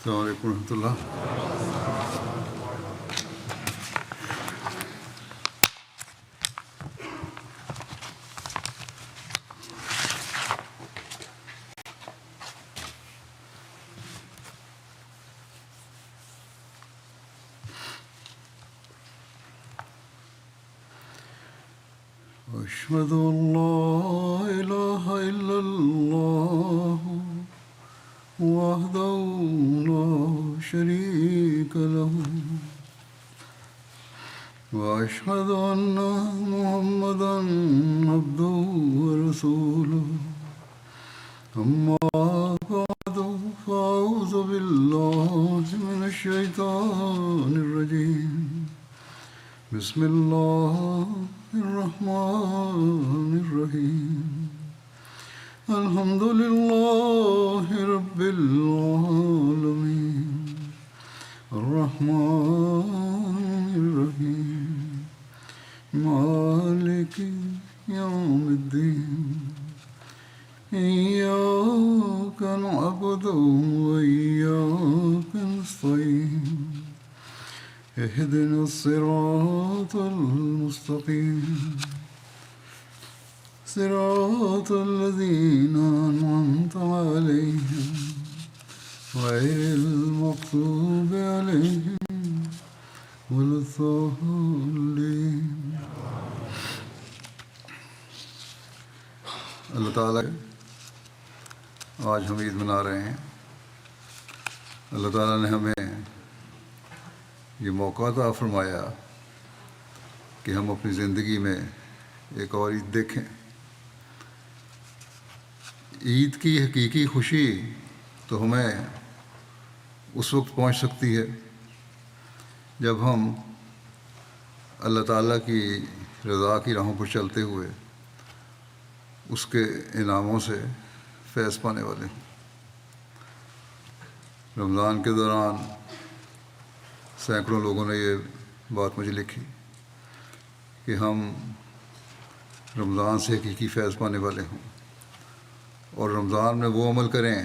السلام علیکم ورحمۃ اللہ. أشهد أن لا إله إلا الله وحده لا شريك له وأشهد أن محمدا عبده ورسوله أما بعد فأعوذ بالله من الشيطان الرجيم بسم الله الرحمن الرحيم الحمد لله رب العالمين الرحمن الرحيم مالك يوم الدين إياك نعبد وإياك نستعين اهدنا الصراط المستقيم صراط الذين أنعمت عليهم غير المغضوب عليهم ولا الضالين. اللہ تعالیٰ آج ہم عید منا رہے ہیں. اللہ تعالیٰ نے ہمیں یہ موقع عطا فرمایا کہ ہم اپنی زندگی میں ایک اور عید دیکھیں. عید کی حقیقی خوشی تو ہمیں اس وقت پہنچ سکتی ہے جب ہم اللہ تعالیٰ کی رضا کی راہوں پر چلتے ہوئے اس کے انعاموں سے فیض پانے والے ہوں. رمضان کے دوران سینکڑوں لوگوں نے یہ بات مجھے لکھی کہ ہم رمضان سے حقیقی فیض پانے والے ہوں اور رمضان میں وہ عمل کریں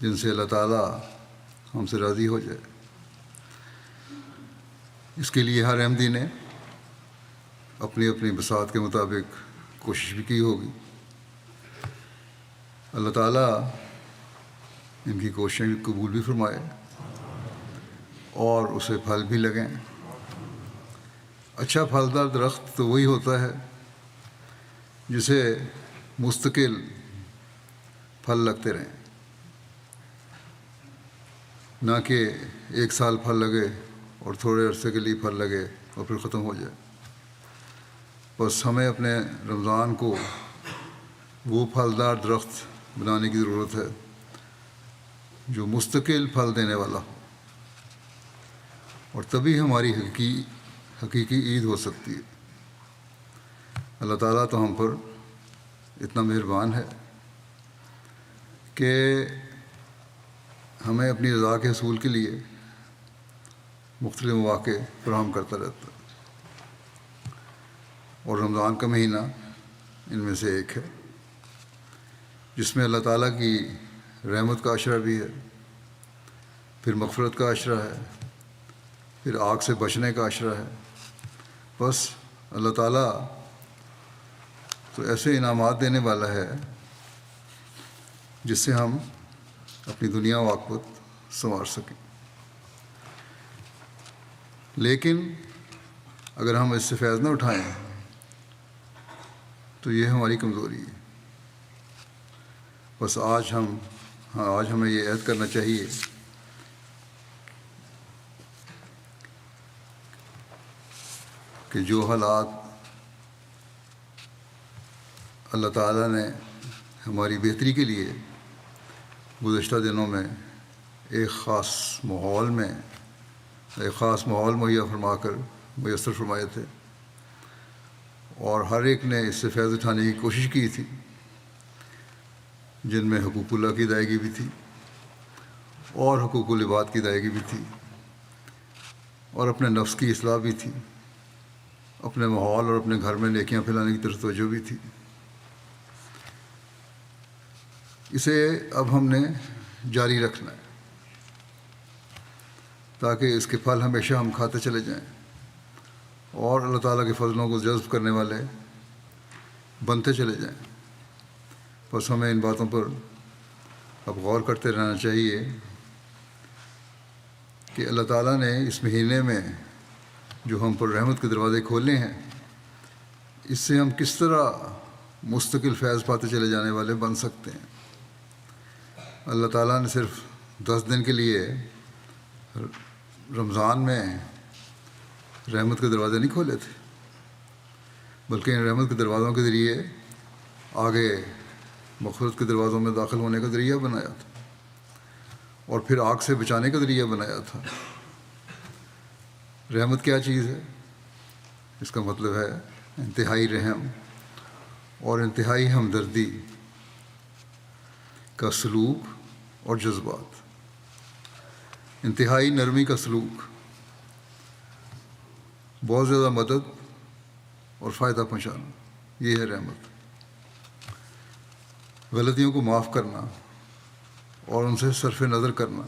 جن سے اللہ تعالیٰ ہم سے راضی ہو جائے. اس کے لیے ہر احمدی نے اپنی اپنی بساط کے مطابق کوشش بھی کی ہوگی. اللہ تعالیٰ ان کی کوششیں قبول بھی فرمائے اور اسے پھل بھی لگیں. اچھا پھلدار درخت تو وہی ہوتا ہے جسے مستقل پھل لگتے رہیں، نہ کہ ایک سال پھل لگے اور تھوڑے عرصے کے لیے پھل لگے اور پھر ختم ہو جائے. بس ہمیں اپنے رمضان کو وہ پھلدار درخت بنانے کی ضرورت ہے جو مستقل پھل دینے والا ہو، اور تبھی ہماری حقیقی عید ہو سکتی ہے. اللہ تعالیٰ تو ہم پر اتنا مہربان ہے کہ ہمیں اپنی رضا کے حصول کے لیے مختلف مواقع فراہم کرتا رہتا ہے، اور رمضان کا مہینہ ان میں سے ایک ہے جس میں اللہ تعالیٰ کی رحمت کا عشرہ بھی ہے، پھر مغفرت کا عشرہ ہے، پھر آگ سے بچنے کا عشرہ ہے. بس اللہ تعالیٰ تو ایسے انعامات دینے والا ہے جس سے ہم اپنی دنیا و آخرت سنوار سکیں. لیکن اگر ہم اس سے فیض نہ اٹھائیں تو یہ ہماری کمزوری ہے. بس آج ہمیں یہ عہد کرنا چاہیے کہ جو حالات اللہ تعالیٰ نے ہماری بہتری کے لیے گزشتہ دنوں میں ایک خاص ماحول مہیا فرما کر میسر فرمائے تھے، اور ہر ایک نے اس سے فیض اٹھانے کی کوشش کی تھی، جن میں حقوق اللہ کی ادائیگی بھی تھی اور حقوق العباد کی ادائیگی بھی تھی، اور اپنے نفس کی اصلاح بھی تھی، اپنے ماحول اور اپنے گھر میں نیکیاں پھیلانے کی طرف توجہ بھی تھی. اسے اب ہم نے جاری رکھنا ہے. تاکہ اس کے پھل ہمیشہ ہم کھاتے چلے جائیں اور اللہ تعالیٰ کے فضلوں کو جذب کرنے والے بنتے چلے جائیں۔ بس ہمیں ان باتوں پر اب غور کرتے رہنا چاہیے کہ اللہ تعالیٰ نے اس مہینے میں جو ہم پر رحمت کے دروازے کھولے ہیں، اس سے ہم کس طرح مستقل فیض پاتے چلے جانے والے بن سکتے ہیں۔ اللہ تعالیٰ نے صرف 10 دن کے لیے رمضان میں رحمت کے دروازے نہیں کھولے تھے، بلکہ ان رحمت کے دروازوں کے ذریعے آگے مغفرت کے دروازوں میں داخل ہونے کا ذریعہ بنایا تھا، اور پھر آگ سے بچانے کا ذریعہ بنایا تھا۔ رحمت کیا چیز ہے؟ اس کا مطلب ہے انتہائی رحم اور انتہائی ہمدردی کا سلوک اور جذبات، انتہائی نرمی کا سلوک، بہت زیادہ مدد اور فائدہ پہنچانا، یہ ہے رحمت۔ غلطیوں کو معاف کرنا اور ان سے صرف نظر کرنا،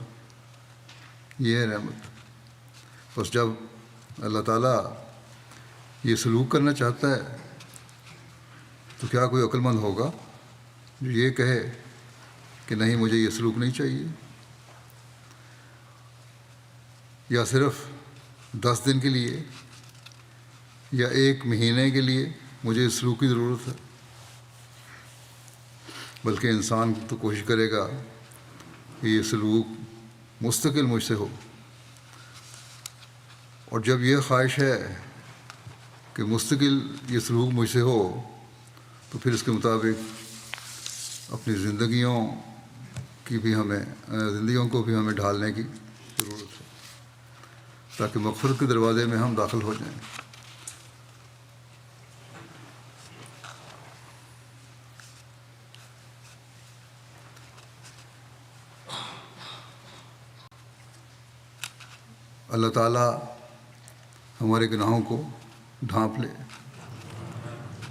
یہ ہے رحمت۔ بس جب اللہ تعالیٰ یہ سلوک کرنا چاہتا ہے تو کیا کوئی عقل مند ہوگا جو یہ کہے کہ نہیں، مجھے یہ سلوک نہیں چاہیے، یا صرف 10 دن کے لیے یا 1 مہینے کے لیے مجھے اس سلوک کی ضرورت ہے؟ بلکہ انسان تو کوشش کرے گا کہ یہ سلوک مستقل مجھ سے ہو، اور جب یہ خواہش ہے کہ مستقل یہ سلوک مجھ سے ہو تو پھر اس کے مطابق اپنی زندگیوں کو بھی ہمیں ڈھالنے کی ضرورت ہے، تاکہ مغفرت کے دروازے میں ہم داخل ہو جائیں۔ اللہ تعالیٰ ہمارے گناہوں کو ڈھانپ لے،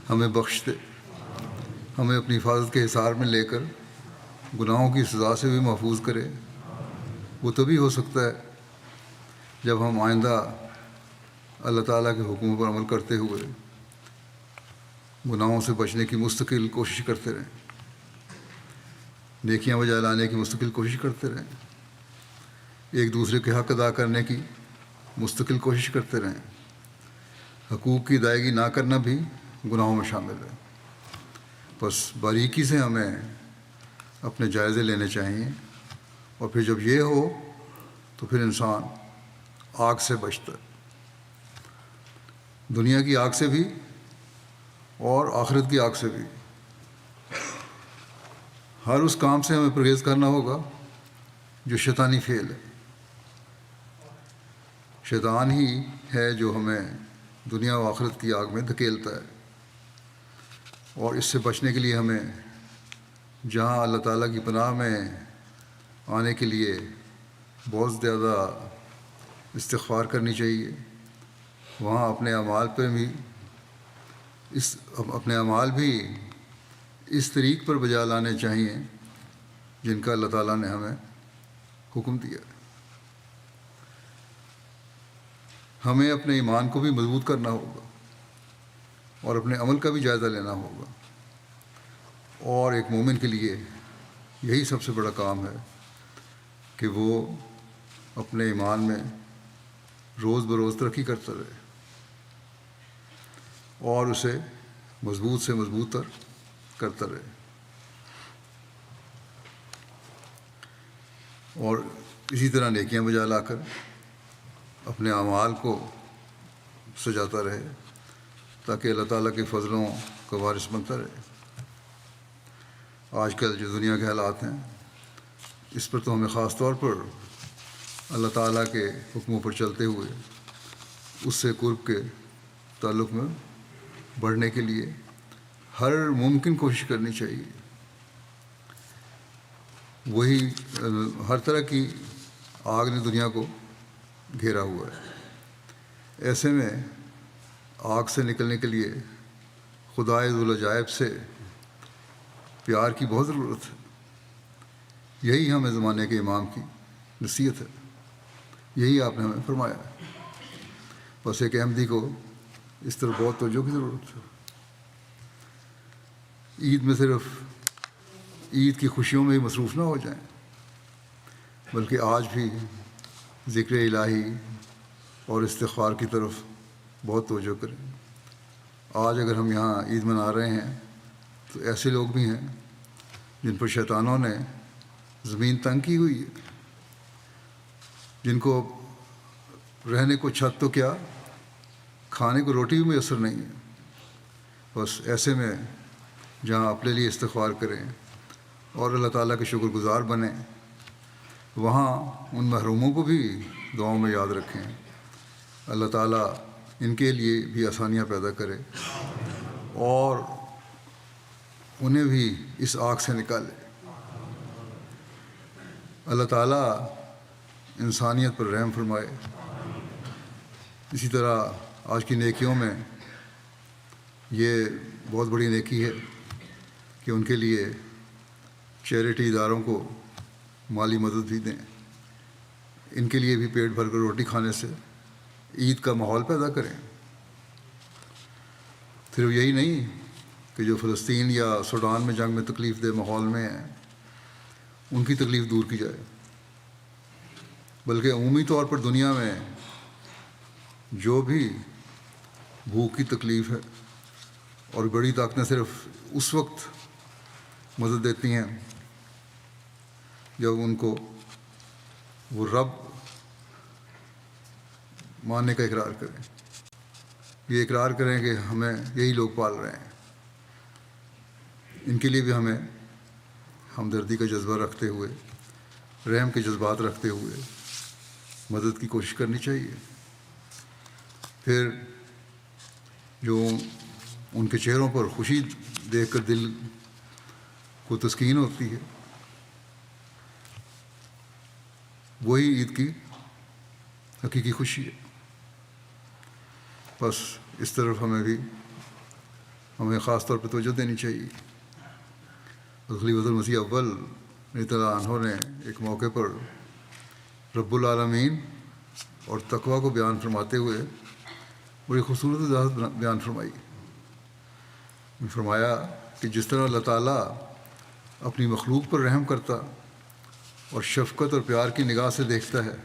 ہمیں بخش دے، ہمیں اپنی حفاظت کے حصار میں لے کر گناہوں کی سزا سے بھی محفوظ کرے۔ وہ تبھی ہو سکتا ہے جب ہم آئندہ اللہ تعالیٰ کے حکموں پر عمل کرتے ہوئے گناہوں سے بچنے کی مستقل کوشش کرتے رہیں، نیکیاں بجا لانے کی مستقل کوشش کرتے رہیں، ایک دوسرے کے حق ادا کرنے کی مستقل کوشش کرتے رہیں۔ حقوق کی ادائیگی نہ کرنا بھی گناہوں میں شامل ہے۔ بس باریکی سے ہمیں اپنے جائزے لینے چاہیے، اور پھر جب یہ ہو تو پھر انسان آگ سے بچتا ہے، دنیا کی آگ سے بھی اور آخرت کی آگ سے بھی۔ ہر اس کام سے ہمیں پرہیز کرنا ہوگا جو شیطانی فعل ہے۔ شیطان ہی ہے جو ہمیں دنیا و آخرت کی آگ میں دھکیلتا ہے، اور اس سے بچنے کے لیے ہمیں جہاں اللہ تعالیٰ کی پناہ میں آنے کے لیے بہت زیادہ استغفار کرنی چاہیے، وہاں اپنے اعمال بھی اس طریق پر بجا لانے چاہیے جن کا اللہ تعالیٰ نے ہمیں حکم دیا۔ ہمیں اپنے ایمان کو بھی مضبوط کرنا ہوگا اور اپنے عمل کا بھی جائزہ لینا ہوگا، اور ایک مومن کے لیے یہی سب سے بڑا کام ہے کہ وہ اپنے ایمان میں روز بروز ترقی کرتا رہے اور اسے مضبوط سے مضبوط تر کرتا رہے، اور اسی طرح نیکیاں بجا لا کر اپنے اعمال کو سجاتا رہے تاکہ اللہ تعالیٰ کے فضلوں کا وارث بنتا رہے۔ آج کل جو دنیا کے حالات ہیں، اس پر تو ہمیں خاص طور پر اللہ تعالیٰ کے حکموں پر چلتے ہوئے اس سے قرب کے تعلق میں بڑھنے کے لیے ہر ممکن کوشش کرنی چاہیے۔ وہی ہر طرح کی آگ نے دنیا کو گھیرا ہوا ہے، ایسے میں آگ سے نکلنے کے لیے خدائے ذوالعجائب سے پیار کی بہت ضرورت ہے۔ یہی ہمیں زمانے کے امام کی نصیحت ہے۔ یہی آپ نے ہمیں فرمایا ہے. بس ایک احمدی کو اس طرح بہت توجہ کی ضرورت ہے. عید میں صرف عید کی خوشیوں میں ہی مصروف نہ ہو جائیں، بلکہ آج بھی ذکر الہی اور استغفار کی طرف بہت توجہ کریں. آج اگر ہم یہاں عید منا رہے ہیں تو ایسے لوگ بھی ہیں جن پر شیطانوں نے زمین تنگ کی ہوئی ہے، جن کو رہنے کو چھت تو کیا، کھانے کو روٹی بھی میسر نہیں ہے. بس ایسے میں جہاں اپنے لیے استغفار کریں اور اللہ تعالیٰ کے شکر گزار بنیں، وہاں ان محروموں کو بھی دعاؤں میں یاد رکھیں. اللہ تعالیٰ ان کے لیے بھی آسانیاں پیدا کرے اور انہیں بھی اس آگ سے نکالے. اللہ تعالیٰ انسانیت پر رحم فرمائے. اسی طرح آج کی نیکیوں میں یہ بہت بڑی نیکی ہے کہ ان کے لیے چیریٹی اداروں کو مالی مدد بھی دیں. ان کے لیے بھی پیٹ بھر کر روٹی کھانے سے عید کا ماحول پیدا کریں. صرف یہی نہیں کہ جو فلسطین یا سوڈان میں جنگ میں تکلیف دہ ماحول میں ہیں ان کی تکلیف دور کی جائے، بلکہ عمومی طور پر دنیا میں جو بھی بھوک کی تکلیف ہے، اور بڑی طاقتیں صرف اس وقت مدد دیتی ہیں جب ان کو وہ رب ماننے کا اقرار کریں، یہ اقرار کریں کہ ہمیں یہی لوگ پال رہے ہیں. ان کے لیے بھی ہمیں ہمدردی کا جذبہ رکھتے ہوئے، رحم کے جذبات رکھتے ہوئے مدد کی کوشش کرنی چاہیے. پھر جو ان کے چہروں پر خوشی دیکھ کر دل کو تسکین ہوتی ہے، وہی عید کی حقیقی خوشی ہے. بس اس طرف ہمیں خاص طور پہ توجہ دینی چاہیے. خلیفۃ المسیح اول رضی اللہ عنہ نے ایک موقع پر رب العالمین اور تقویٰ کو بیان فرماتے ہوئے بڑی خوبصورت وضاحت بیان فرمائی. فرمایا کہ جس طرح اللہ تعالیٰ اپنی مخلوق پر رحم کرتا اور شفقت اور پیار کی نگاہ سے دیکھتا ہے،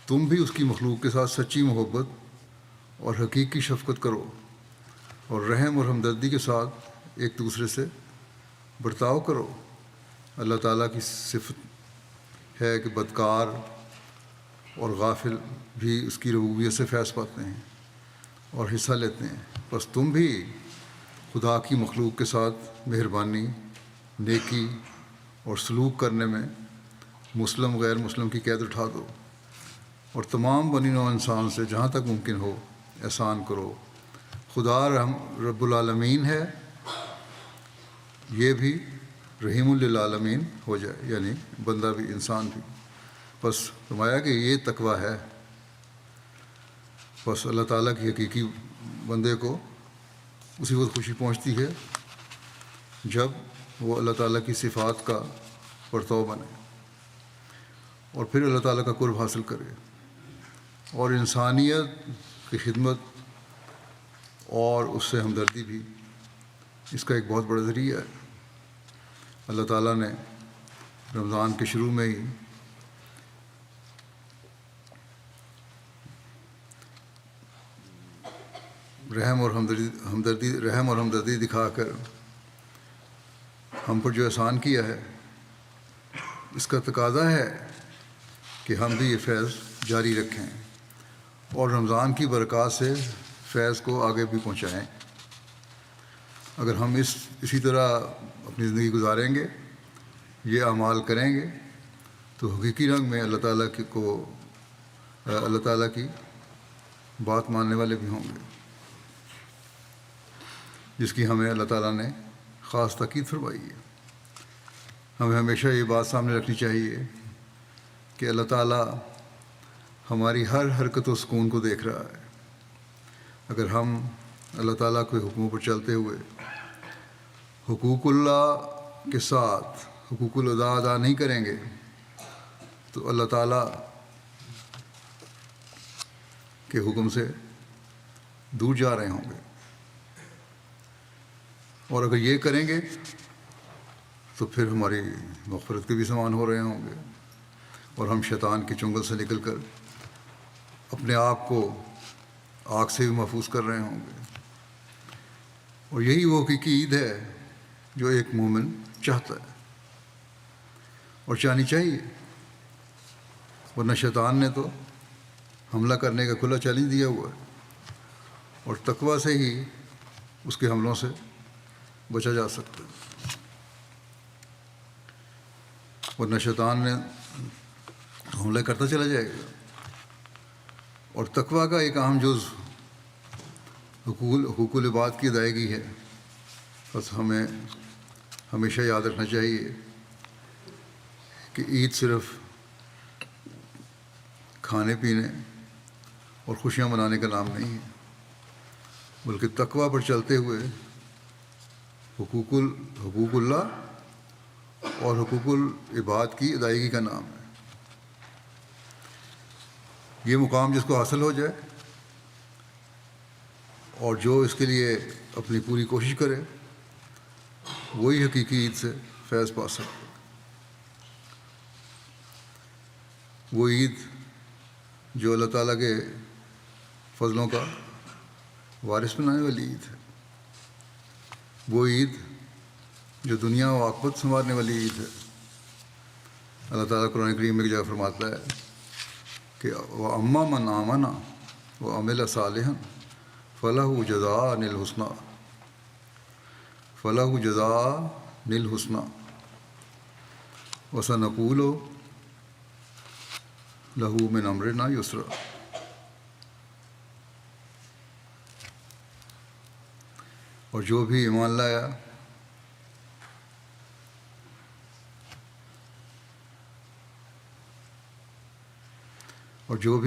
تم بھی اس کی مخلوق کے ساتھ سچی محبت اور حقیقی شفقت کرو اور رحم اور ہمدردی کے ساتھ ایک دوسرے سے برتاؤ کرو. اللہ تعالیٰ کی صفت ہے کہ بدکار اور غافل بھی اس کی ربوبیت سے فیض پاتے ہیں اور حصہ لیتے ہیں. بس تم بھی خدا کی مخلوق کے ساتھ مہربانی، نیکی اور سلوک کرنے میں مسلم غیر مسلم کی قید اٹھا دو اور تمام بنی نوع انسان سے جہاں تک ممکن ہو احسان کرو. خدا رب العالمین ہے، یہ بھی رحیم للعالمین ہو جائے، یعنی بندہ بھی انسان بھی. بس فرمایا کہ یہ تقویٰ ہے. بس اللہ تعالیٰ کی حقیقی بندے کو اسی وقت خوشی پہنچتی ہے جب وہ اللہ تعالیٰ کی صفات کا پرتو بنے اور پھر اللہ تعالیٰ کا قرب حاصل کرے. اور انسانیت کی خدمت اور اس سے ہمدردی بھی اس کا ایک بہت بڑا ذریعہ ہے. اللہ تعالیٰ نے رمضان کے شروع میں ہی رحم اور ہمدردی دکھا کر ہم پر جو احسان کیا ہے، اس کا تقاضا ہے کہ ہم بھی یہ فیض جاری رکھیں اور رمضان کی برکات سے فیض کو آگے بھی پہنچائیں. اگر ہم اسی طرح اپنی زندگی گزاریں گے، یہ اعمال کریں گے، تو حقیقی رنگ میں اللہ تعالیٰ کی بات ماننے والے بھی ہوں گے، جس کی ہمیں اللہ تعالیٰ نے خاص تاکید فرمائی ہے. ہمیں ہمیشہ یہ بات سامنے رکھنی چاہیے کہ اللہ تعالیٰ ہماری ہر حرکت و سکون کو دیکھ رہا ہے. اگر ہم اللہ تعالیٰ کے حکموں پر چلتے ہوئے حقوق اللہ کے ساتھ حقوق الادا ادا نہیں کریں گے تو اللہ تعالیٰ کے حکم سے دور جا رہے ہوں گے، اور اگر یہ کریں گے تو پھر ہماری مغفرت کے بھی سامان ہو رہے ہوں گے، اور ہم شیطان کے چنگل سے نکل کر اپنے آپ کو آگ سے بھی محفوظ کر رہے ہوں گے۔ اور یہی وہ حقیقی عید ہے جو ایک مومن چاہتا ہے اور چاہنی چاہیے، ورنہ شیطان نے تو حملہ کرنے کا کھلا چیلنج دیا ہوا ہے، اور تقویٰ سے ہی اس کے حملوں سے بچا جا سکتا ہے، ورنہ شیطان نے حملہ کرتا چلا جائے گا۔ اور تقویٰ کا ایک اہم جز حقوق العباد کی ادائیگی ہے۔ بس ہمیں ہمیشہ یاد رکھنا چاہیے کہ عید صرف کھانے پینے اور خوشیاں منانے کا نام نہیں ہے، بلکہ تقویٰ پر چلتے ہوئے حقوق اللہ اور حقوق العباد کی ادائیگی کا نام ہے۔ یہ مقام جس کو حاصل ہو جائے اور جو اس کے لیے اپنی پوری کوشش کرے، وہی حقیقی عید سے فیض پا سکتا ہے۔ وہ عید جو اللہ تعالیٰ کے فضلوں کا وارث بنانے والی عید ہے، وہ عید جو دنیا و عاقبت سنوارنے والی عید ہے۔ اللہ تعالیٰ قرآن کریم میں ایک جگہ فرماتا ہے کہ وَأَمَّا مَنْ آمَنَ وَعَمِلَ صَالِحًا فَلَهُ جَزَاءً الْحُسْنَىٰ وَسَنَقُولُ لَهُ مِنْ أَمْرِنَا يُسْرًا۔ اور جو بھی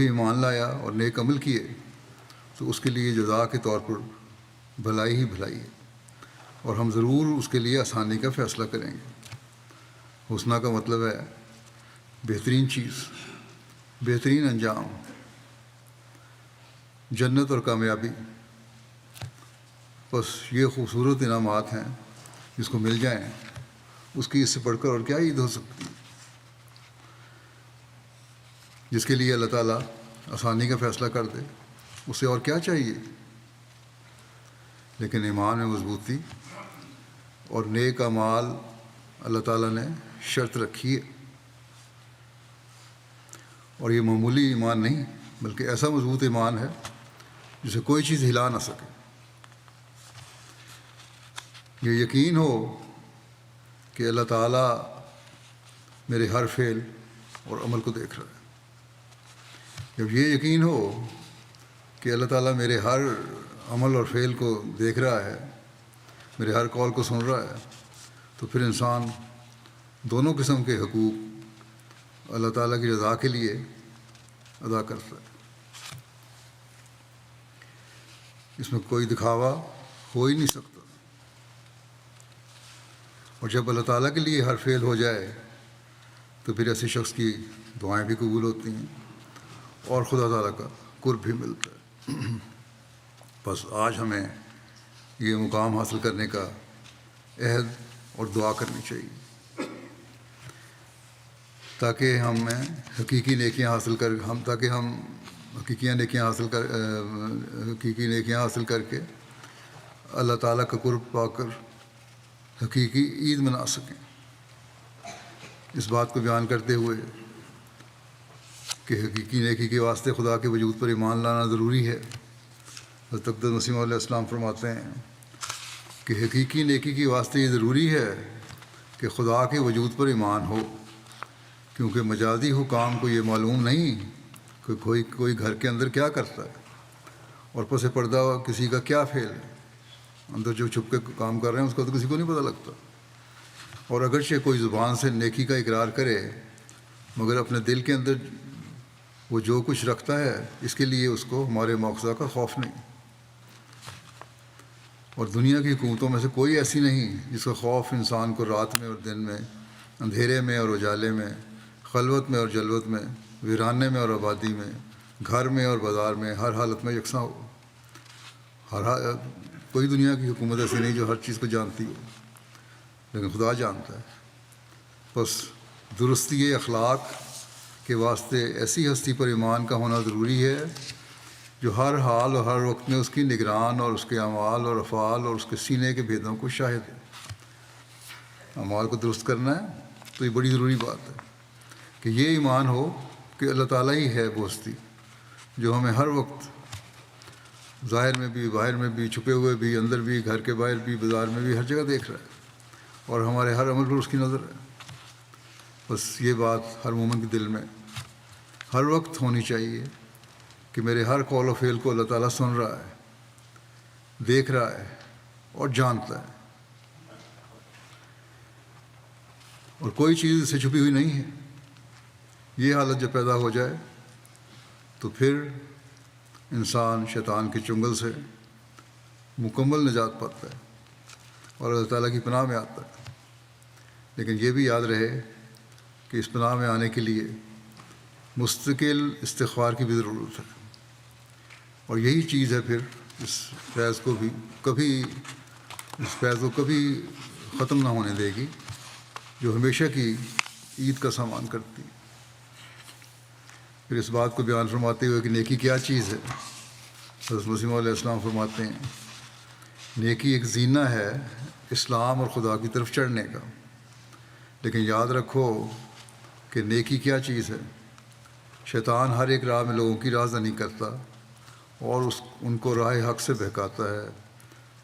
ایمان لایا اور نیک عمل کیے تو اس کے لیے جزا کے طور پر بھلائی ہی بھلائی ہے، اور ہم ضرور اس کے لیے آسانی کا فیصلہ کریں گے۔ حسنہ کا مطلب ہے بہترین چیز، بہترین انجام، جنت اور کامیابی۔ بس یہ خوبصورت انعامات ہیں جس کو مل جائیں، اس کی اس سے بڑھ کر اور کیا عید ہو سکتی ہے، جس کے لیے اللہ تعالیٰ آسانی کا فیصلہ کر دے، اسے اور کیا چاہیے۔ لیکن ایمان میں مضبوطی اور نیک اعمال اللہ تعالیٰ نے شرط رکھی ہے، اور یہ معمولی ایمان نہیں بلکہ ایسا مضبوط ایمان ہے جسے کوئی چیز ہلا نہ سکے۔ یہ یقین ہو کہ اللہ تعالیٰ میرے ہر فعل اور عمل کو دیکھ رہا ہے۔ جب یہ یقین ہو کہ اللہ تعالیٰ میرے ہر عمل اور فعل کو دیکھ رہا ہے، میرے ہر قول کو سن رہا ہے، تو پھر انسان دونوں قسم کے حقوق اللہ تعالیٰ کی رضا کے لیے ادا کرتا ہے۔ اس میں کوئی دکھاوا ہو ہی نہیں سکتا، اور جب اللہ تعالیٰ کے لیے ہر فعل ہو جائے تو پھر ایسے شخص کی دعائیں بھی قبول ہوتی ہیں اور خدا تعالیٰ کا قرب بھی ملتا ہے۔ بس آج ہمیں یہ مقام حاصل کرنے کا عہد اور دعا کرنی چاہیے، تاکہ ہم حقیقی نیکیاں حاصل کر کے اللہ تعالیٰ کا قرب پا کر حقیقی عید منا سکیں۔ اس بات کو بیان کرتے ہوئے کہ حقیقی نیکی کے واسطے خدا کے وجود پر ایمان لانا ضروری ہے، حضرت اقدس مسیح علیہ السلام فرماتے ہیں کہ حقیقی نیکی کے واسطے یہ ضروری ہے کہ خدا کے وجود پر ایمان ہو، کیونکہ مجازی حکام کو یہ معلوم نہیں کہ کوئی گھر کے اندر کیا کرتا ہے اور پس پردہ کسی کا کیا فعل ہے۔ اندر جو چھپ کے کام کر رہے ہیں اس کا تو کسی کو نہیں پتہ لگتا، اور اگرچہ کوئی زبان سے نیکی کا اقرار کرے مگر اپنے دل کے اندر وہ جو کچھ رکھتا ہے اس کے لیے اس کو ہمارے مواخذہ کا خوف نہیں۔ اور دنیا کی حکومتوں میں سے کوئی ایسی نہیں جس کا خوف انسان کو رات میں اور دن میں، اندھیرے میں اور اجالے میں، خلوت میں اور جلوت میں، ویرانے میں اور آبادی میں، گھر میں اور بازار میں ہر حالت میں یکساں ہو. کوئی دنیا کی حکومت ایسی نہیں جو ہر چیز کو جانتی ہو، لیکن خدا جانتا ہے. بس درستی اخلاق کے واسطے ایسی ہستی پر ایمان کا ہونا ضروری ہے جو ہر حال اور ہر وقت میں اس کی نگران اور اس کے اعمال اور افعال اور اس کے سینے کے بھیدوں کو شاہد ہے. اعمال کو درست کرنا ہے تو یہ بڑی ضروری بات ہے کہ یہ ایمان ہو کہ اللہ تعالیٰ ہی ہے وہ ہستی جو ہمیں ہر وقت ظاہر میں بھی، باہر میں بھی، چھپے ہوئے بھی، اندر بھی، گھر کے باہر بھی، بازار میں بھی، ہر جگہ دیکھ رہا ہے اور ہمارے ہر عمل پر اس کی نظر ہے. بس یہ بات ہر مومن کے دل میں ہر وقت ہونی چاہیے کہ میرے ہر قول و فعل کو اللہ تعالیٰ سن رہا ہے، دیکھ رہا ہے اور جانتا ہے، اور کوئی چیز اس سے چھپی ہوئی نہیں ہے. یہ حالت جب پیدا ہو جائے تو پھر انسان شیطان کے چنگل سے مکمل نجات پاتا ہے اور اللہ تعالیٰ کی پناہ میں آتا ہے. لیکن یہ بھی یاد رہے کہ اس پناہ میں آنے کے لیے مستقل استغفار کی بھی ضرورت ہے، اور یہی چیز ہے پھر اس فیض کو کبھی ختم نہ ہونے دے گی، جو ہمیشہ کی عید کا سامان کرتی. پھر اس بات کو بیان فرماتے ہوئے کہ نیکی کیا چیز ہے، حضرت مسیح علیہ السلام فرماتے ہیں نیکی ایک زینہ ہے اسلام اور خدا کی طرف چڑھنے کا. لیکن یاد رکھو کہ نیکی کیا چیز ہے. شیطان ہر ایک راہ میں لوگوں کی رازدانی کرتا اور ان کو راہ حق سے بہکاتا ہے.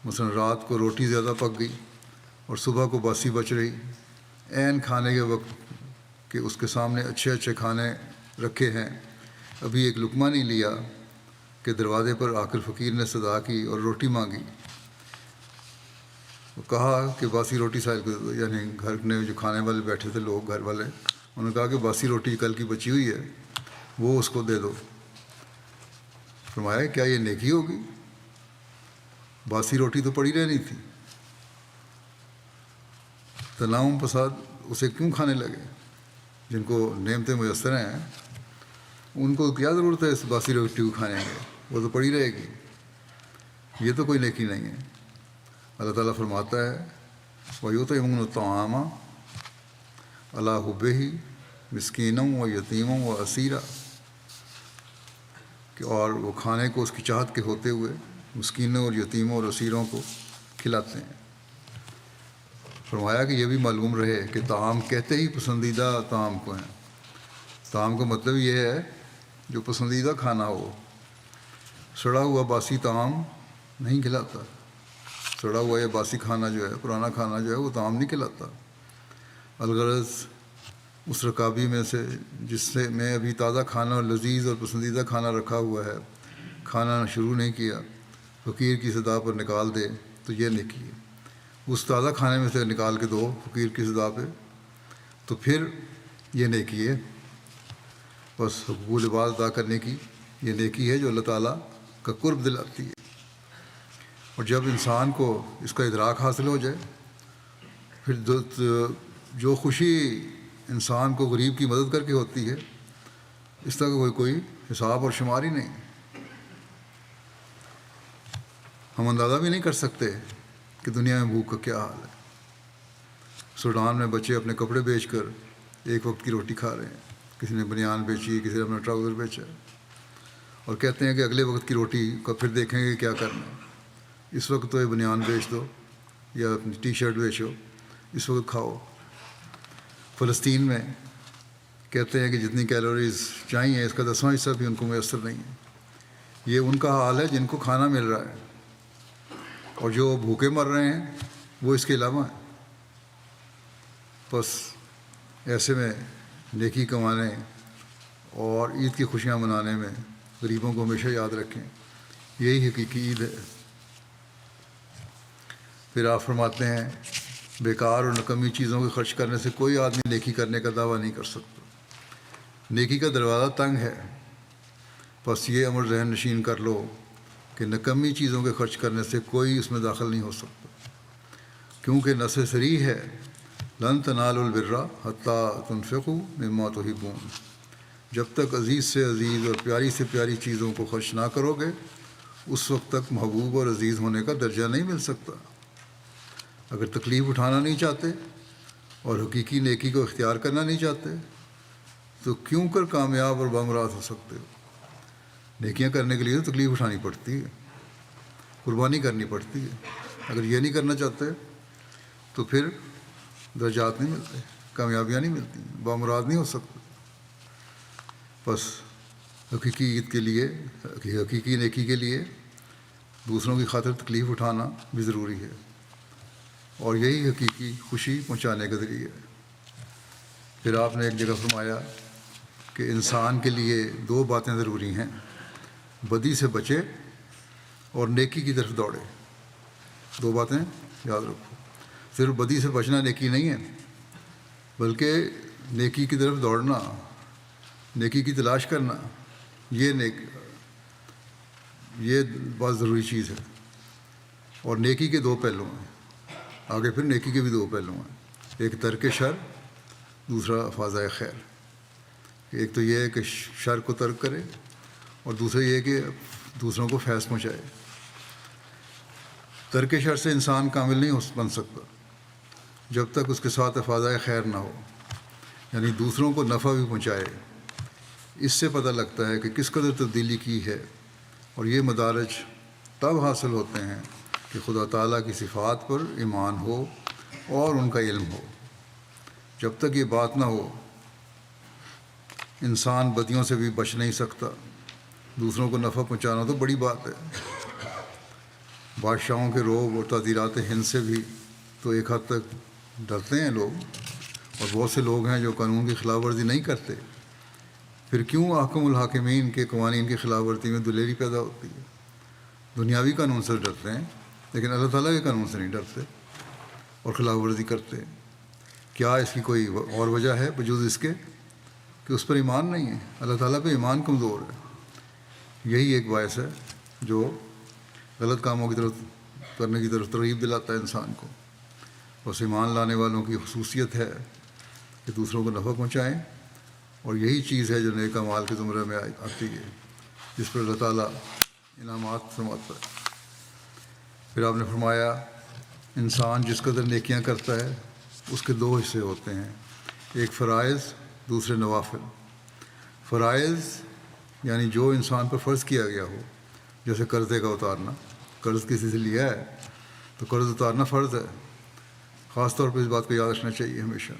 مثلا رات کو روٹی زیادہ پک گئی اور صبح کو باسی بچ رہی، عین کھانے کے وقت کہ اس کے سامنے اچھے اچھے کھانے رکھے ہیں، ابھی ایک لقمہ نہیں لیا کہ دروازے پر آ کر فقیر نے صدا کی اور روٹی مانگی. کہا کہ باسی روٹی سائل کو، یعنی گھر میں جو کھانے والے بیٹھے تھے لوگ، گھر والے، انہوں نے کہا کہ باسی روٹی کل کی بچی ہوئی ہے، وہ اس کو دے دو. فرمایا کیا یہ نیکی ہوگی؟ باسی روٹی تو پڑی رہنی تھی. تناؤم پساد اسے کیوں کھانے لگے؟ جن کو نعمتیں میسر ہیں ان کو کیا ضرورت ہے اس باسی روٹی کو کھانے کی، وہ تو پڑی رہے گی. یہ تو کوئی نیکی نہیں ہے. اللہ تعالیٰ فرماتا ہے وَيُطْعِمُونَ الطَّعَامَ عَلَىٰ حُبِّهِ مِسْكِينًا وَيَتِيمًا وَأَسِيرًا، کہ اور وہ کھانے کو اس کی چاہت کے ہوتے ہوئے مسکینوں اور یتیموں اور اسیروں کو کھلاتے ہیں. فرمایا کہ یہ بھی معلوم رہے کہ طعام کہتے ہی پسندیدہ طعام کو ہیں. طعام کا مطلب یہ ہے جو پسندیدہ کھانا ہو. سڑا ہوا باسی طعام نہیں کھلاتا. سڑا ہوا یا باسی کھانا جو ہے، پرانا کھانا جو ہے، وہ طعام نہیں کھلاتا. الغرض اس رکابی میں سے جس سے میں ابھی تازہ کھانا اور لذیذ اور پسندیدہ کھانا رکھا ہوا ہے، کھانا شروع نہیں کیا، فقیر کی صدا پر نکال دے تو یہ نیکی ہے. اس تازہ کھانے میں سے نکال کے دو فقیر کی صدا پہ تو پھر یہ نیکی ہے. بس حقوق العباد ادا کرنے کی یہ نیکی ہے جو اللہ تعالیٰ کا قرب دلاتی ہے. اور جب انسان کو اس کا ادراک حاصل ہو جائے، پھر جو خوشی انسان کو غریب کی مدد کر کے ہوتی ہے، اس طرح کا کوئی حساب اور شمار ہی نہیں. ہم اندازہ بھی نہیں کر سکتے کہ دنیا میں بھوک کا کیا حال ہے. سوڈان میں بچے اپنے کپڑے بیچ کر ایک وقت کی روٹی کھا رہے ہیں. کسی نے بنیان بیچی، کسی نے اپنا ٹراؤزر بیچا، اور کہتے ہیں کہ اگلے وقت کی روٹی کا پھر دیکھیں گے کیا کرنا ہے. اس وقت تو یہ بنیان بیچ دو یا اپنی ٹی شرٹ بیچو، اس وقت کھاؤ. فلسطین میں کہتے ہیں کہ جتنی کیلوریز چاہیے اس کا 10واں حصہ بھی ان کو میسر نہیں ہے. یہ ان کا حال ہے جن کو کھانا مل رہا ہے، اور جو بھوکے مر رہے ہیں وہ اس کے علاوہ ہیں. بس ایسے میں نیکی کمانے اور عید کی خوشیاں منانے میں غریبوں کو ہمیشہ یاد رکھیں، یہی حقیقی عید ہے. پھر آپ فرماتے ہیں بیکار اور نکمی چیزوں کے خرچ کرنے سے کوئی آدمی نیکی کرنے کا دعویٰ نہیں کر سکتا. نیکی کا دروازہ تنگ ہے. بس یہ امر ذہن نشین کر لو کہ نکمی چیزوں کے خرچ کرنے سے کوئی اس میں داخل نہیں ہو سکتا، کیونکہ نص صریح ہے لن تنالوا البر حتی تنفقوا مما تحبون. جب تک عزیز سے عزیز اور پیاری سے پیاری چیزوں کو خرچ نہ کرو گے اس وقت تک محبوب اور عزیز ہونے کا درجہ نہیں مل سکتا۔ اگر تکلیف اٹھانا نہیں چاہتے اور حقیقی نیکی کو اختیار کرنا نہیں چاہتے تو کیوں کر کامیاب اور بامراد ہو سکتے ہو؟ نیکیاں کرنے کے لیے تو تکلیف اٹھانی پڑتی ہے، قربانی کرنی پڑتی ہے۔ اگر یہ نہیں کرنا چاہتے تو پھر درجات نہیں ملتے، کامیابیاں نہیں ملتی، بامراد نہیں ہو سکتے۔ بس حقیقی عید کے لیے، حقیقی نیکی کے لیے دوسروں کی خاطر تکلیف اٹھانا بھی ضروری ہے، اور یہی حقیقی خوشی پہنچانے کا ذریعہ ہے۔ پھر آپ نے ایک جگہ فرمایا کہ انسان کے لیے دو باتیں ضروری ہیں، بدی سے بچے اور نیکی کی طرف دوڑے۔ دو باتیں یاد رکھو، صرف بدی سے بچنا نیکی نہیں ہے، بلکہ نیکی کی طرف دوڑنا، نیکی کی تلاش کرنا، یہ بہت ضروری چیز ہے۔ اور نیکی کے دو پہلو ہیں، آگے پھر نیکی کے بھی دو پہلو ہیں، ایک ترک شر، دوسرا فضائے خیر۔ ایک تو یہ ہے کہ شر کو ترک کرے، اور دوسرا یہ ہے کہ دوسروں کو فیض پہنچائے۔ ترک شر سے انسان کامل نہیں بن سکتا جب تک اس کے ساتھ فضائے خیر نہ ہو، یعنی دوسروں کو نفع بھی پہنچائے۔ اس سے پتہ لگتا ہے کہ کس قدر تبدیلی کی ہے، اور یہ مدارج تب حاصل ہوتے ہیں کہ خدا تعالیٰ کی صفات پر ایمان ہو اور ان کا علم ہو۔ جب تک یہ بات نہ ہو انسان بدیوں سے بھی بچ نہیں سکتا۔ دوسروں کو نفع پہنچانا تو بڑی بات ہے، بادشاہوں کے روب اور تعزیرات ہند سے بھی تو ایک حد تک ڈرتے ہیں لوگ، اور بہت سے لوگ ہیں جو قانون کی خلاف ورزی نہیں کرتے، پھر کیوں احکم الحاکمین کے قوانین کی خلاف ورزی میں دلیری پیدا ہوتی ہے؟ دنیاوی قانون سے ڈرتے ہیں لیکن اللہ تعالیٰ کے قانون سے نہیں ڈرتے اور خلاف ورزی کرتے۔ کیا اس کی کوئی اور وجہ ہے بجز اس کے کہ اس پر ایمان نہیں ہے؟ اللہ تعالیٰ پہ ایمان کمزور ہے۔ یہی ایک باعث ہے جو غلط کاموں کی طرف کرنے کی طرف ترغیب دلاتا ہے انسان کو۔ بس ایمان لانے والوں کی خصوصیت ہے کہ دوسروں کو نفع پہنچائیں، اور یہی چیز ہے جو نیک اعمال کے زمرے میں آتی ہے، جس پر اللہ تعالیٰ انعامات فرماتا ہے۔ پھر آپ نے فرمایا انسان جس قدر نیکیاں کرتا ہے اس کے دو حصے ہوتے ہیں، ایک فرائض، دوسرے نوافل۔ فرائض یعنی جو انسان پر فرض کیا گیا ہو، جیسے قرضے کا اتارنا، قرض کسی سے لیا ہے تو قرض اتارنا فرض ہے، خاص طور پہ اس بات کو یاد رکھنا چاہیے ہمیشہ۔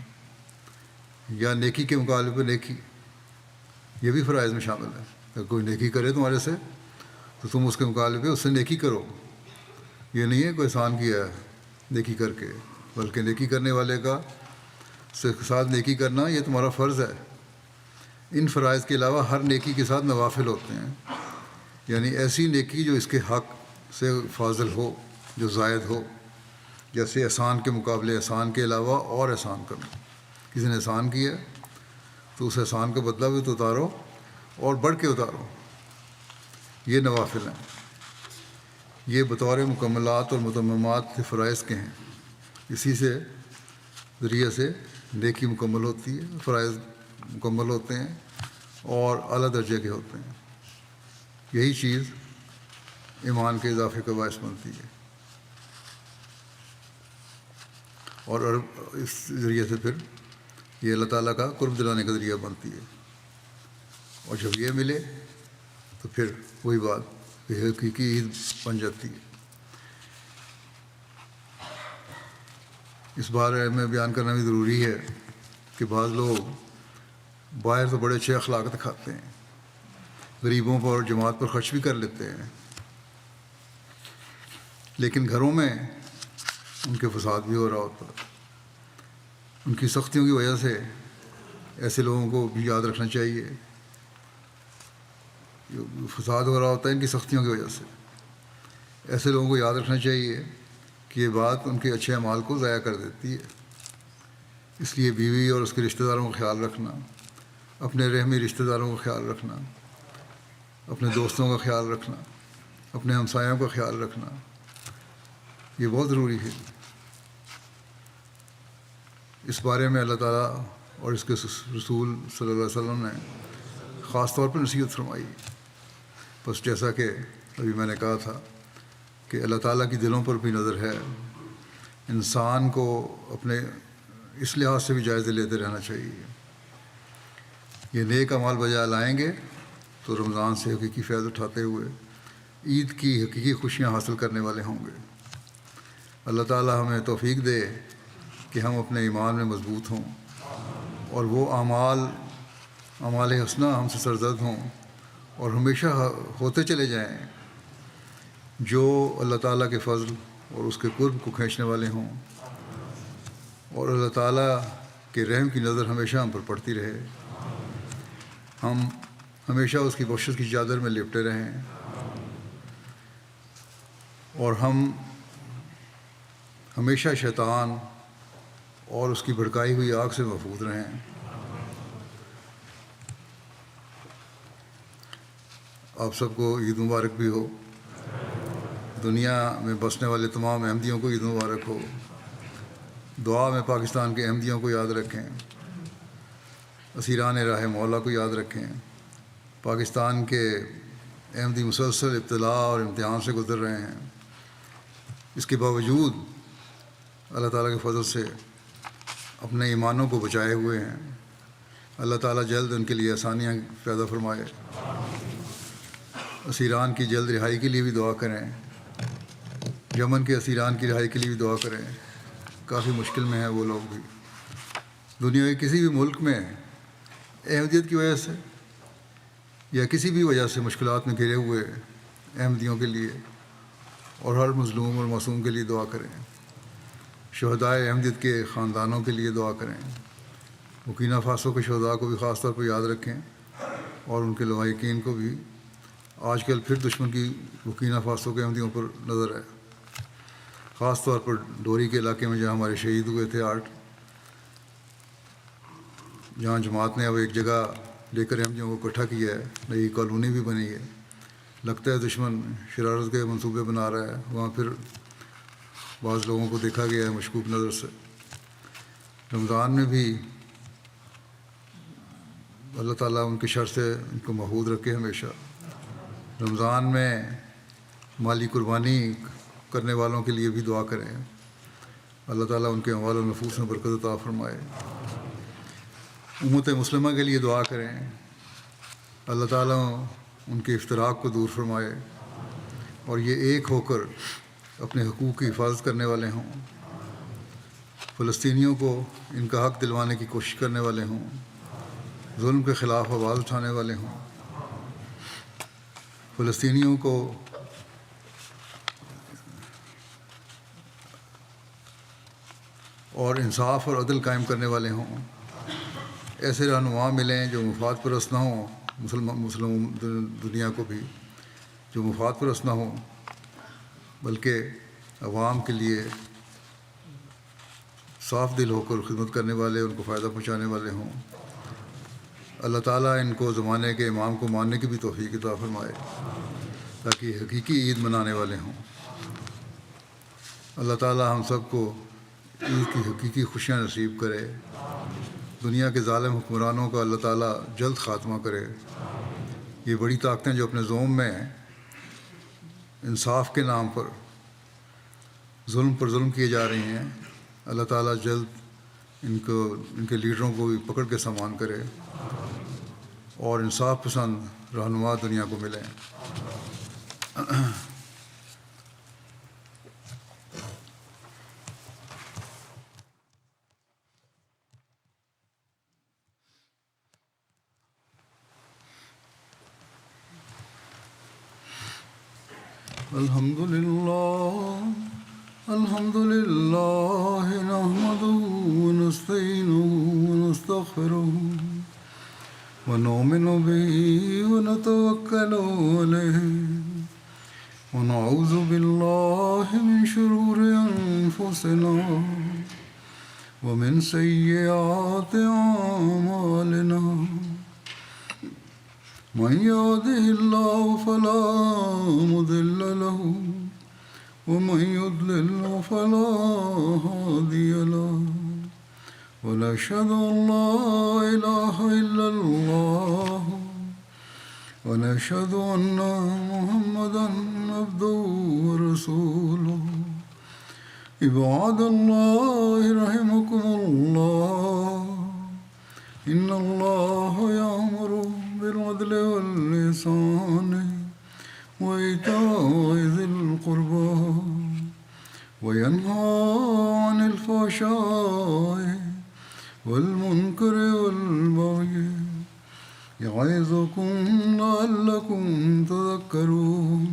یا نیکی کے مقابلے پہ نیکی، یہ بھی فرائض میں شامل ہے۔ اگر کوئی نیکی کرے تمہارے سے تو تم اس کے مقابلے پہ اس سے نیکی کرو۔ یہ نہیں ہے کوئی احسان کیا ہے نیکی کر کے، بلکہ نیکی کرنے والے کا ساتھ نیکی کرنا یہ تمہارا فرض ہے۔ ان فرائض کے علاوہ ہر نیکی کے ساتھ نوافل ہوتے ہیں، یعنی ایسی نیکی جو اس کے حق سے فاضل ہو، جو زائد ہو، جیسے احسان کے مقابلے احسان کے علاوہ اور احسان کرنا۔ کسی نے احسان کیا تو اس احسان کا بدلہ بھی تو اتارو اور بڑھ کے اتارو، یہ نوافل ہیں۔ یہ بطور مکملات اور متممات کے فرائض کے ہیں، اسی سے ذریعے سے نیکی مکمل ہوتی ہے، فرائض مکمل ہوتے ہیں اور اعلیٰ درجے کے ہوتے ہیں۔ یہی چیز ایمان کے اضافے کا باعث بنتی ہے، اور اس ذریعے سے پھر یہ اللہ تعالیٰ کا قرب دلانے کا ذریعہ بنتی ہے۔ اور جب یہ ملے تو پھر وہی بات کہ حقیقی عید بن جاتی ہے۔ اس بارے میں بیان کرنا بھی ضروری ہے کہ بعض لوگ باہر تو بڑے اچھے اخلاق دکھاتے ہیں، غریبوں پر اور جماعت پر خرچ بھی کر لیتے ہیں، لیکن گھروں میں ان کے فساد بھی ہو رہا ہوتا ہے۔ ان کی سختیوں کی وجہ سے ایسے لوگوں کو بھی یاد رکھنا چاہیے، فساد ہو رہا ہوتا ہے ان کی سختیوں کی وجہ سے۔ ایسے لوگوں کو یاد رکھنا چاہیے کہ یہ بات ان کے اچھے اعمال کو ضائع کر دیتی ہے۔ اس لیے بیوی اور اس کے رشتہ داروں کا خیال رکھنا، اپنے رحمی رشتہ داروں کا خیال رکھنا، اپنے دوستوں کا خیال رکھنا، اپنے ہمسایوں کا خیال رکھنا، یہ بہت ضروری ہے۔ اس بارے میں اللہ تعالیٰ اور اس کے رسول صلی اللہ علیہ وسلم نے خاص طور پر نصیحت فرمائی. بس جیسا کہ ابھی میں نے کہا تھا کہ اللہ تعالیٰ کی دلوں پر بھی نظر ہے. انسان کو اپنے اس لحاظ سے بھی جائزے لیتے رہنا چاہیے. یہ نیک اعمال بجا لائیں گے تو رمضان سے حقیقی فیض اٹھاتے ہوئے عید کی حقیقی خوشیاں حاصل کرنے والے ہوں گے. اللہ تعالیٰ ہمیں توفیق دے کہ ہم اپنے ایمان میں مضبوط ہوں اور وہ اعمال حسنہ ہم سے سرزد ہوں اور ہمیشہ ہوتے چلے جائیں جو اللہ تعالیٰ کے فضل اور اس کے قرب کو کھینچنے والے ہوں، اور اللہ تعالیٰ کے رحم کی نظر ہمیشہ ہم پر پڑتی رہے. ہم ہمیشہ اس کی بخشش کی چادر میں لپٹے رہیں اور ہم ہمیشہ شیطان اور اس کی بھڑکائی ہوئی آگ سے محفوظ رہیں. آپ سب کو عید مبارک بھی ہو. دنیا میں بسنے والے تمام احمدیوں کو عید مبارک ہو. دعا میں پاکستان کے احمدیوں کو یاد رکھیں، اسیران راہ مولا کو یاد رکھیں. پاکستان کے احمدی مسلسل ابتلاء اور امتحان سے گزر رہے ہیں. اس کے باوجود اللہ تعالیٰ کے فضل سے اپنے ایمانوں کو بچائے ہوئے ہیں. اللہ تعالیٰ جلد ان کے لیے آسانیاں پیدا فرمائے. اسیران کی جلد رہائی کے لیے بھی دعا کریں. یمن کے اسیران کی رہائی کے لیے بھی دعا کریں. کافی مشکل میں ہیں وہ لوگ بھی. دنیا کے کسی بھی ملک میں احمدیت کی وجہ سے یا کسی بھی وجہ سے مشکلات میں گھرے ہوئے احمدیوں کے لیے اور ہر مظلوم اور معصوم کے لیے دعا کریں. شہدائے احمدیت کے خاندانوں کے لیے دعا کریں. بورکینا فاسو کے شہداء کو بھی خاص طور پر یاد رکھیں اور ان کے لواحقین کو بھی. آج کل پھر دشمن کی بورکینا فاسو کے احمدیوں پر نظر ہے، خاص طور پر ڈوری کے علاقے میں جہاں ہمارے شہید ہوئے تھے جہاں جماعت نے اب ایک جگہ لے کر احمدیوں کو اکٹھا کیا ہے، نئی کالونی بھی بنی ہے. لگتا ہے دشمن شرارت کے منصوبے بنا رہا ہے. وہاں پھر بعض لوگوں کو دیکھا گیا ہے مشکوک نظر سے. رمضان میں بھی اللہ تعالیٰ ان کے شر سے ان کو محفوظ رکھے ہمیشہ. رمضان میں مالی قربانی کرنے والوں کے لیے بھی دعا کریں. اللہ تعالیٰ ان کے اموال و نفوس میں برکت عطا فرمائے. امت مسلمہ کے لیے دعا کریں. اللہ تعالیٰ ان کے افتراق کو دور فرمائے اور یہ ایک ہو کر اپنے حقوق کی حفاظت کرنے والے ہوں. فلسطینیوں کو ان کا حق دلوانے کی کوشش کرنے والے ہوں. ظلم کے خلاف آواز اٹھانے والے ہوں. فلسطینیوں کو اور انصاف اور عدل قائم کرنے والے ہوں. ایسے رہنما ملیں جو مفاد پرست نہ ہوں. مسلم دنیا کو بھی جو مفاد پرست نہ ہوں بلکہ عوام کے لیے صاف دل ہو کر خدمت کرنے والے، ان کو فائدہ پہنچانے والے ہوں. اللہ تعالیٰ ان کو زمانے کے امام کو ماننے کی بھی توفیق عطا فرمائے تاکہ حقیقی عید منانے والے ہوں. اللہ تعالیٰ ہم سب کو عید کی حقیقی خوشیاں نصیب کرے. دنیا کے ظالم حکمرانوں کا اللہ تعالیٰ جلد خاتمہ کرے. یہ بڑی طاقتیں جو اپنے زوم میں انصاف کے نام پر ظلم کیے جا رہی ہیں، اللہ تعالیٰ جلد ان کے لیڈروں کو بھی پکڑ کے سامان کرے اور انصاف پسند رہنما دنیا کو ملیں. الحمد لله نحمده ونستعينه ونستغفره ونؤمن به ونتوكل عليه ونعوذ بالله من شرور أنفسنا ومن سيئات أعمالنا. من يهده الله فلا مضل له ومن يضلل فلا هادي له ونشهد أن لا إله إلا الله ونشهد أن محمدا عبده ورسوله. عباد الله رحمكم الله، إن الله يأمر بالعدل والإحسان وإيتاء ذي القربى وينهى عن الفحشاء والمنكر والبغي يعظكم لعلكم تذكرون.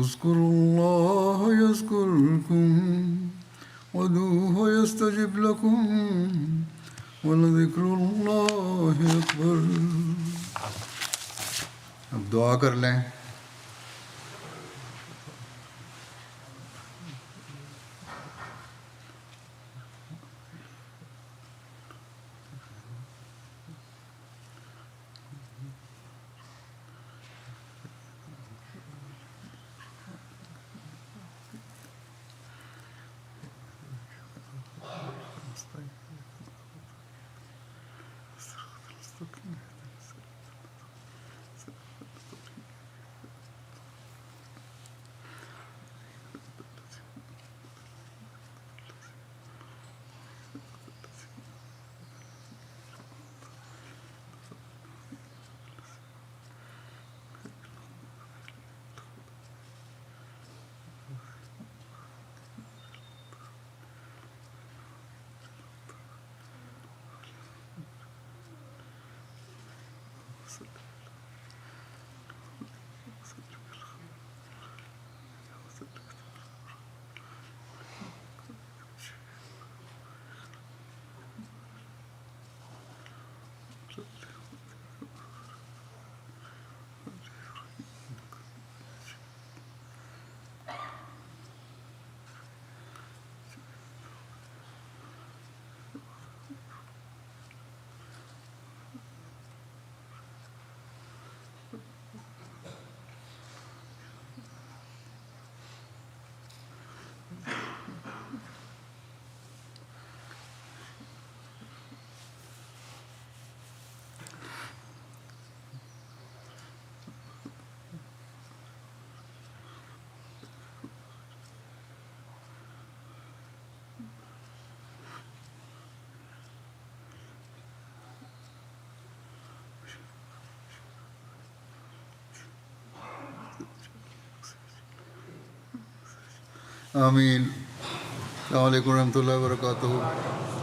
اذكروا الله يذكركم وادعوه يستجب لكم ولذكر اللہ اکبر. اب دعا کر لیں. آمین. السلام علیکم ورحمۃ اللہ وبرکاتہ.